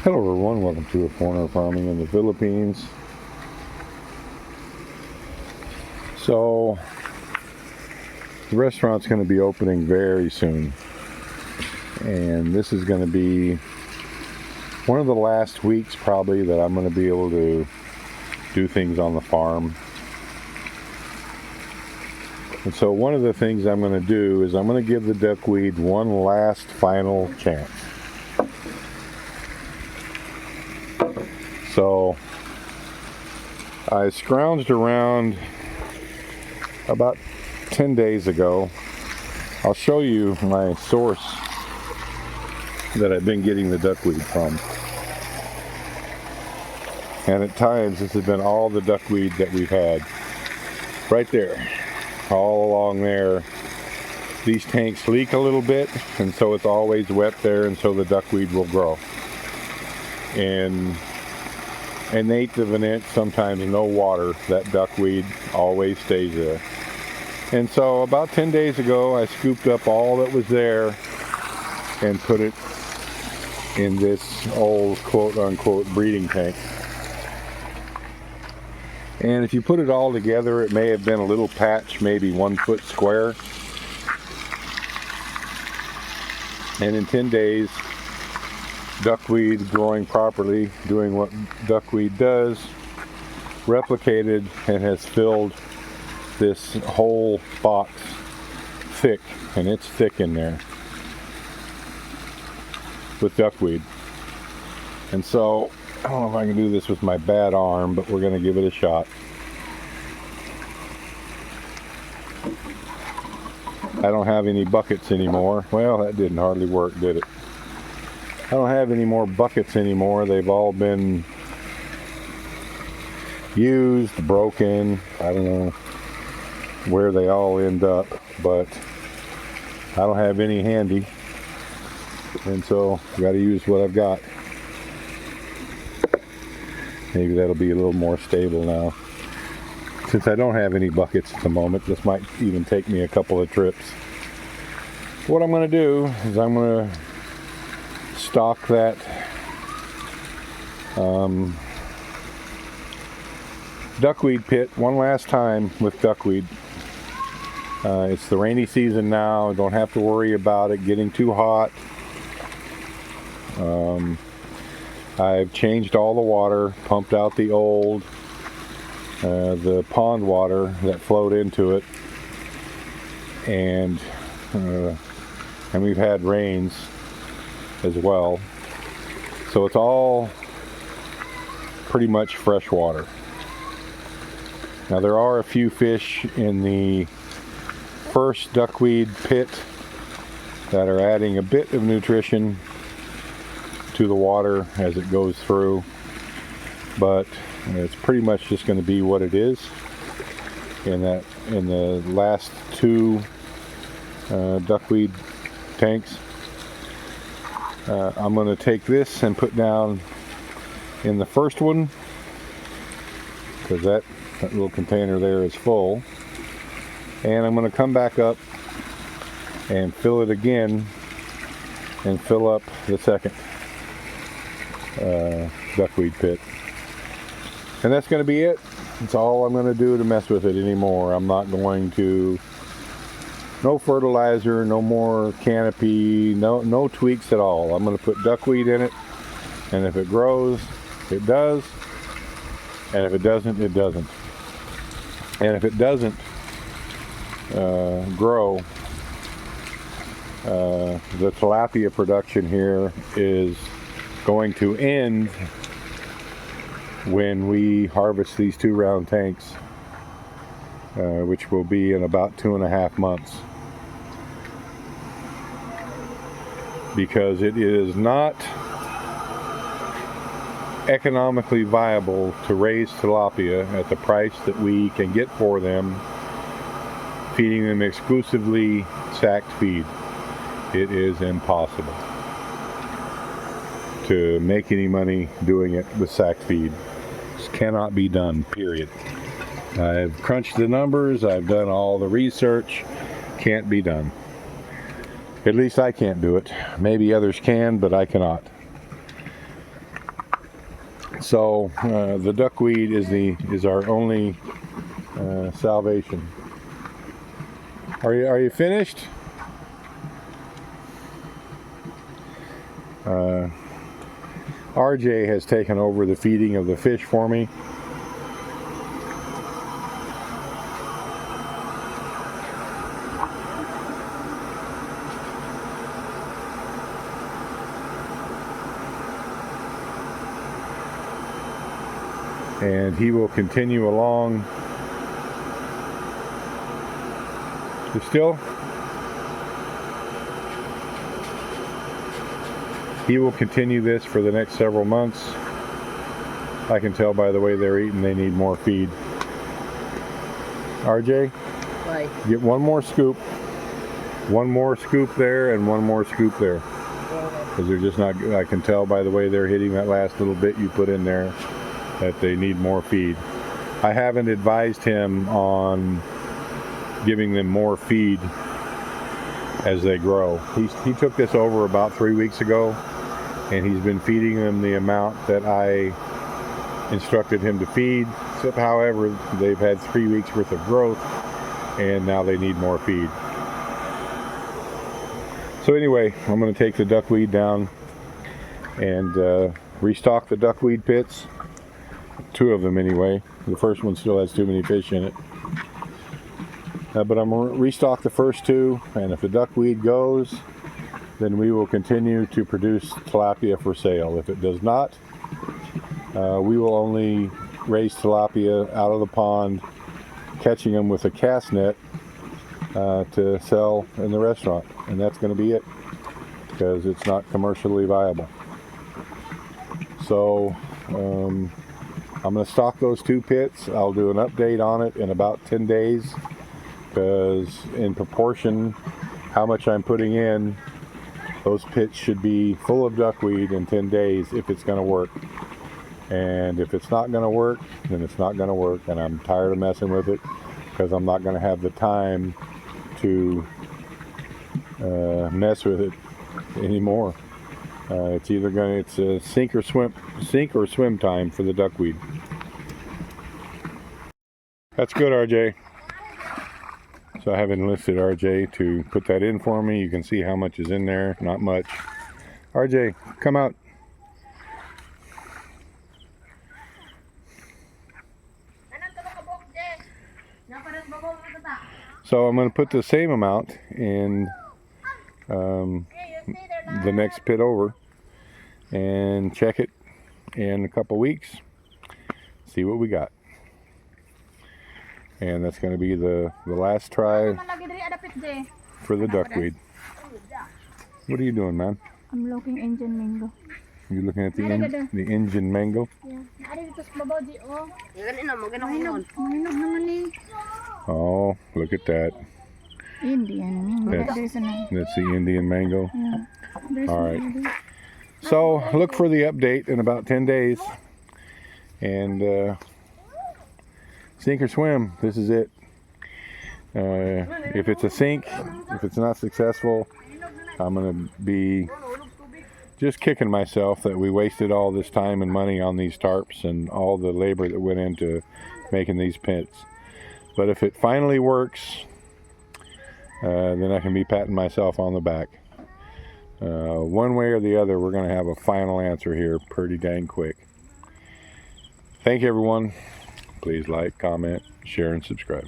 Hello everyone, welcome to Foreigner Farming in the Philippines. So, the restaurant's going to be opening very soon. And this is going to be one of the last weeks probably that I'm going to be able to do things on the farm. And so one of the things I'm going to do is I'm going to give the duckweed one last final chance. So I scrounged around about 10 days ago. I'll show you my source that I've been getting the duckweed from. And at times this has been all the duckweed that we've had. Right there, all along there. These tanks leak a little bit, and so it's always wet there, and so the duckweed will grow. And an eighth of an inch, sometimes no water, that duckweed always stays there. And so about 10 days ago I scooped up all that was there and put it in this old quote-unquote breeding tank. And if you put it all together, it may have been a little patch, maybe 1 foot square. And in 10 days, duckweed growing properly, doing what duckweed does, replicated and has filled this whole box thick, and it's thick in there with duckweed. And so I don't know if I can do this with my bad arm, but we're going to give it a shot. I don't have any buckets anymore. Well, that didn't hardly work, did it? I don't have any more buckets anymore. They've all been used, broken. I don't know where they all end up, but I don't have any handy. And so I got to use what I've got. Maybe that'll be a little more stable now. Since I don't have any buckets at the moment, this might even take me a couple of trips. What I'm going to do is I'm going to stock that duckweed pit one last time with duckweed. It's the rainy season now. Don't have to worry about it getting too hot. I've changed all the water, pumped out the old, the pond water that flowed into it, and we've had rains as well. So it's all pretty much fresh water. Now there are a few fish in the first duckweed pit that are adding a bit of nutrition to the water as it goes through, but it's pretty much just going to be what it is. In the last two duckweed tanks, I'm going to take this and put down in the first one, because that little container there is full, and I'm going to come back up and fill it again and fill up the second duckweed pit. And that's going to be it. That's all I'm going to do to mess with it anymore. I'm not going to, no fertilizer, no more canopy, no tweaks at all. I'm going to put duckweed in it, and if it grows, it does, and if it doesn't, it doesn't. And if it doesn't grow, the tilapia production here is going to end when we harvest these 2 round tanks, which will be in about 2.5 months. Because it is not economically viable to raise tilapia at the price that we can get for them, feeding them exclusively sacked feed. It is impossible to make any money doing it with sack feed. This cannot be done, period. I've crunched the numbers, I've done all the research. Can't be done. At least I can't do it. Maybe others can, but I cannot. So the duckweed is our only salvation. Are you finished? RJ has taken over the feeding of the fish for me. And he will continue along. You still? He will continue this for the next several months. I can tell by the way they're eating they need more feed. RJ, Right. get one more scoop. One more scoop there and one more scoop there. Because they're just not, I can tell by the way they're hitting that last little bit you put in there that they need more feed. I haven't advised him on giving them more feed as they grow. He took this over about 3 weeks ago, and he's been feeding them the amount that I instructed him to feed. Except, however, they've had 3 weeks worth of growth, and now they need more feed. So anyway, I'm going to take the duckweed down and restock the duckweed pits. 2 of them anyway. The first one still has too many fish in it. But I'm going to restock the first 2, and if the duckweed goes, then we will continue to produce tilapia for sale. If it does not, we will only raise tilapia out of the pond, catching them with a cast net to sell in the restaurant. And that's going to be it, because it's not commercially viable. So I'm going to stock those 2 pits. I'll do an update on it in about 10 days, because in proportion how much I'm putting in, those pits should be full of duckweed in 10 days if it's going to work. And if it's not going to work, then it's not going to work, and I'm tired of messing with it, because I'm not going to have the time to mess with it anymore. It's either it's a sink or swim time for the duckweed. That's good, RJ. So I have enlisted RJ to put that in for me. You can see how much is in there. Not much. RJ, come out. So I'm going to put the same amount in the next pit over and check it in a couple weeks. See what we got. And that's going to be the last try for the duckweed. What are you doing, man? I'm looking Indian mango. You're looking at the Indian mango? Yeah. Oh, look at that. Indian mango. That's the Indian mango. Yeah. All right. So look for the update in about 10 days. And sink or swim, this is it. If it's a sink, if it's not successful, I'm going to be just kicking myself that we wasted all this time and money on these tarps and all the labor that went into making these pits. But if it finally works, then I can be patting myself on the back. One way or the other, we're going to have a final answer here pretty dang quick. Thank you, everyone. Please like, comment, share, and subscribe.